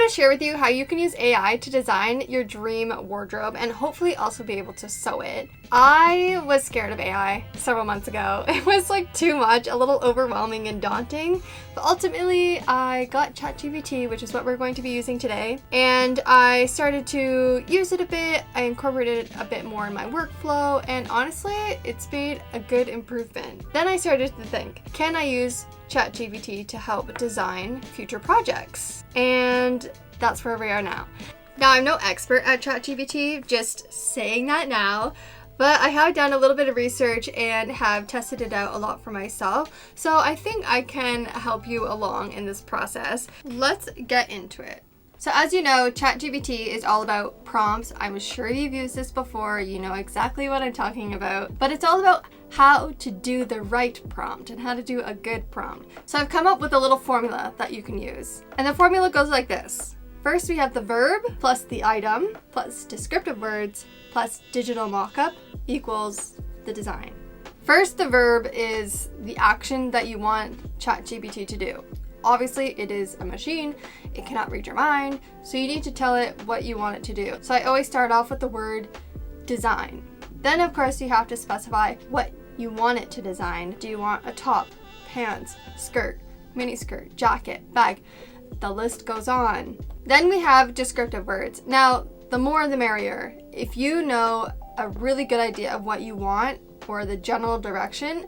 to share with you how you can use AI to design your dream wardrobe and hopefully also be able to sew it. I was scared of AI several months ago. It was like too much, a little overwhelming and daunting. But ultimately, I got ChatGPT, which is what we're going to be using today. And I started to use it a bit. I incorporated it a bit more in my workflow. And honestly, it's made a good improvement. Then I started to think, can I use ChatGPT to help design future projects? And that's where we are now. Now, I'm no expert at ChatGPT, just saying that now. But I have done a little bit of research and have tested it out a lot for myself. So I think I can help you along in this process. Let's get into it. So as you know, ChatGPT is all about prompts. I'm sure you've used this before. You know exactly what I'm talking about. But it's all about how to do the right prompt and how to do a good prompt. So I've come up with a little formula that you can use. And the formula goes like this. First, we have the verb plus the item plus descriptive words plus digital mockup equals the design. First, the verb is the action that you want ChatGPT to do. Obviously, it is a machine. It cannot read your mind, so you need to tell it what you want it to do. So I always start off with the word design. Then, of course, you have to specify what you want it to design. Do you want a top, pants, skirt, miniskirt, jacket, bag? The list goes on. Then we have descriptive words. Now, the more the merrier. If you know a really good idea of what you want or the general direction,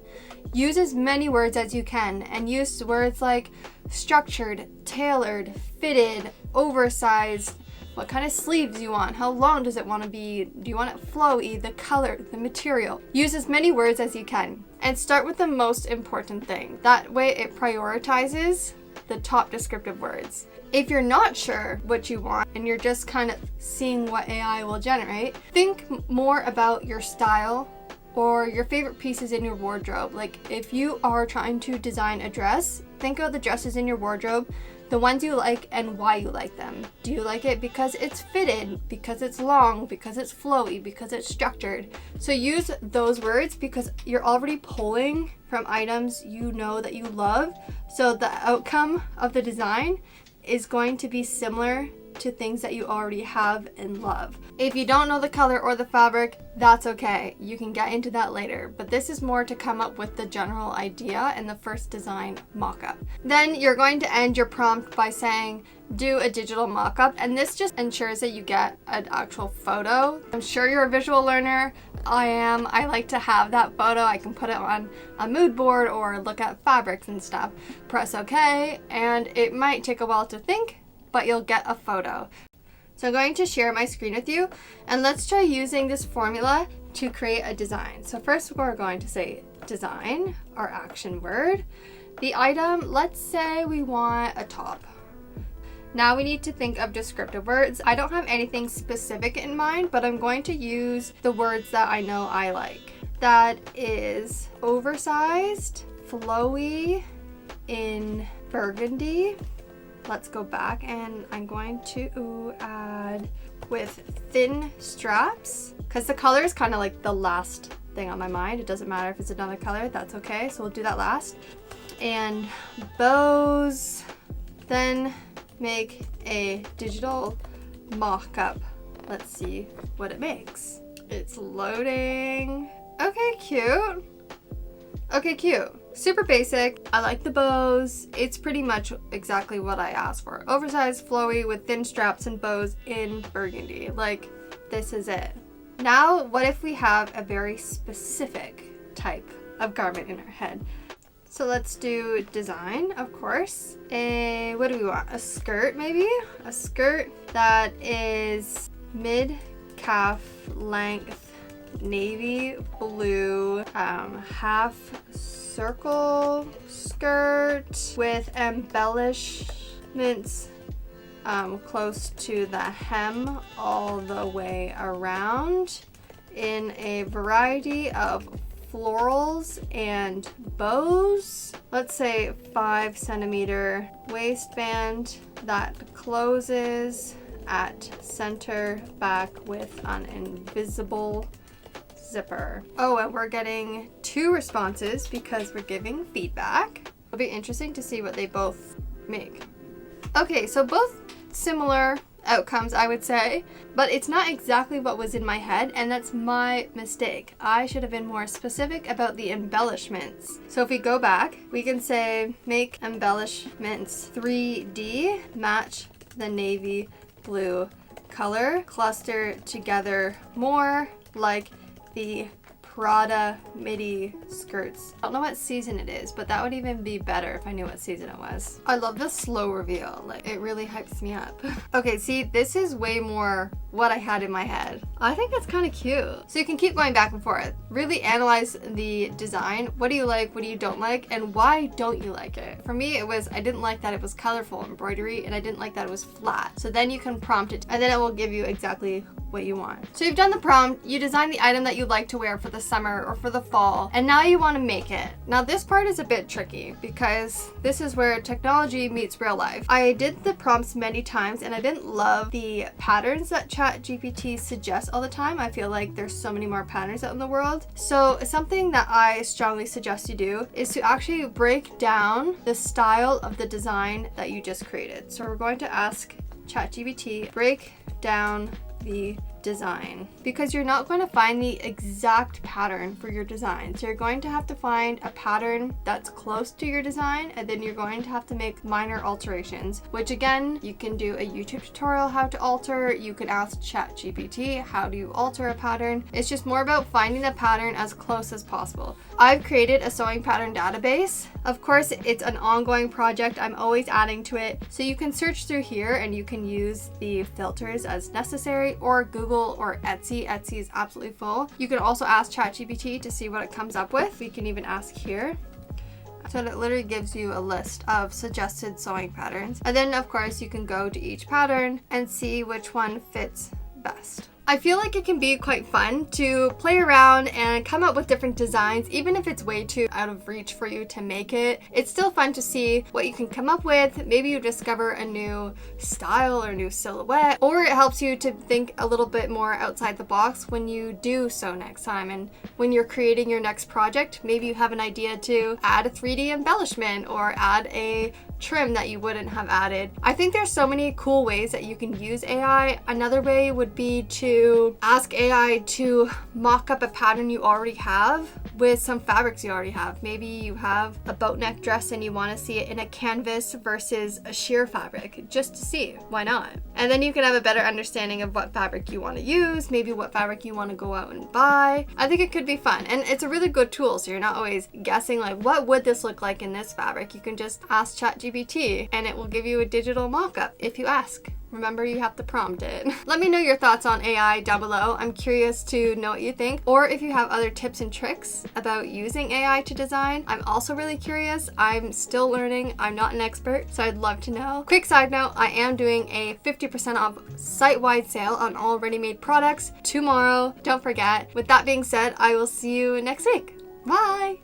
use as many words as you can and use words like structured, tailored, fitted, oversized, what kind of sleeves you want, how long does it want to be, do you want it flowy, the color, the material. Use as many words as you can and start with the most important thing. That way it prioritizes the top descriptive words. If you're not sure what you want and you're just kind of seeing what AI will generate, think more about your style or your favorite pieces in your wardrobe. Like if you are trying to design a dress, think about the dresses in your wardrobe, the ones you like and why you like them. Do you like it because it's fitted, because it's long, because it's flowy, because it's structured? So use those words because you're already pulling from items you know that you love. So the outcome of the design is going to be similar to things that you already have and love. If you don't know the color or the fabric, that's okay. You can get into that later, but this is more to come up with the general idea and the first design mock-up. Then you're going to end your prompt by saying, do a digital mock-up, and this just ensures that you get an actual photo. I'm sure you're a visual learner. I am. I like to have that photo. I can put it on a mood board or look at fabrics and stuff. Press OK, and it might take a while to think, but you'll get a photo. So I'm going to share my screen with you, and let's try using this formula to create a design. So first we're going to say design, our action word. The item, let's say we want a top. Now we need to think of descriptive words. I don't have anything specific in mind, but I'm going to use the words that I know I like. That is oversized, flowy, in burgundy. Let's go back and I'm going to add with thin straps because the color is kind of like the last thing on my mind. It doesn't matter if it's another color, that's okay. So we'll do that last. And bows, then make a digital mock-up. Let's see what it makes. It's loading. Okay, cute. Okay, cute. Super basic. I like the bows. It's pretty much exactly what I asked for. Oversized, flowy, with thin straps and bows in burgundy. Like, this is it. Now, what if we have a very specific type of garment in our head? So let's do design, of course. What do we want? A skirt, maybe? A skirt that is mid-calf length, navy blue, half circle skirt with embellishments close to the hem all the way around in a variety of florals and bows. Let's say 5 centimeter waistband that closes at center back with an invisible zipper. Oh, and we're getting 2 responses because we're giving feedback. It'll be interesting to see what they both make. Okay, so both similar outcomes, I would say, but it's not exactly what was in my head, and that's my mistake. I should have been more specific about the embellishments. So if we go back, we can say make embellishments 3D, match the navy blue color, cluster together more like the Prada midi skirts. I don't know what season it is, but that would even be better if I knew what season it was. I love the slow reveal. Like, it really hypes me up. Okay, see, this is way more what I had in my head. I think that's kind of cute. So you can keep going back and forth. Really analyze the design. What do you like? What do you don't like? And why don't you like it? For me, it was, I didn't like that it was colorful embroidery, and I didn't like that it was flat. So then you can prompt it, and then it will give you exactly what you want. So you've done the prompt, you designed the item that you'd like to wear for the summer or for the fall, and now you want to make it. Now this part is a bit tricky because this is where technology meets real life. I did the prompts many times and I didn't love the patterns that ChatGPT suggests all the time. I feel like there's so many more patterns out in the world. So something that I strongly suggest you do is to actually break down the style of the design that you just created. So we're going to ask ChatGPT, break down the design, because you're not going to find the exact pattern for your design. So you're going to have to find a pattern that's close to your design, and then you're going to have to make minor alterations, which again, you can do a YouTube tutorial how to alter. You can ask ChatGPT, how do you alter a pattern? It's just more about finding the pattern as close as possible. I've created a sewing pattern database. Of course, it's an ongoing project. I'm always adding to it. So you can search through here and you can use the filters as necessary, or Google or Etsy. Etsy is absolutely full. You can also ask ChatGPT to see what it comes up with. We can even ask here. So it literally gives you a list of suggested sewing patterns. And then of course you can go to each pattern and see which one fits best. I feel like it can be quite fun to play around and come up with different designs, even if it's way too out of reach for you to make it. It's still fun to see what you can come up with. Maybe you discover a new style or new silhouette, or it helps you to think a little bit more outside the box when you do sew next time. And when you're creating your next project, maybe you have an idea to add a 3D embellishment or add a trim that you wouldn't have added. I think there's so many cool ways that you can use AI. Another way would be to ask AI to mock up a pattern you already have with some fabrics you already have. Maybe you have a boat neck dress and you want to see it in a canvas versus a sheer fabric, just to see, why not? And then you can have a better understanding of what fabric you want to use, maybe what fabric you want to go out and buy. I think it could be fun, and it's a really good tool, so you're not always guessing like, what would this look like in this fabric? You can just ask ChatGPT and it will give you a digital mock-up if you ask. Remember, you have to prompt it. Let me know your thoughts on AI down below. I'm curious to know what you think, or if you have other tips and tricks about using AI to design. I'm also really curious. I'm still learning. I'm not an expert, so I'd love to know. Quick side note, I am doing a 50% off site-wide sale on all ready-made products tomorrow. Don't forget. With that being said, I will see you next week. Bye!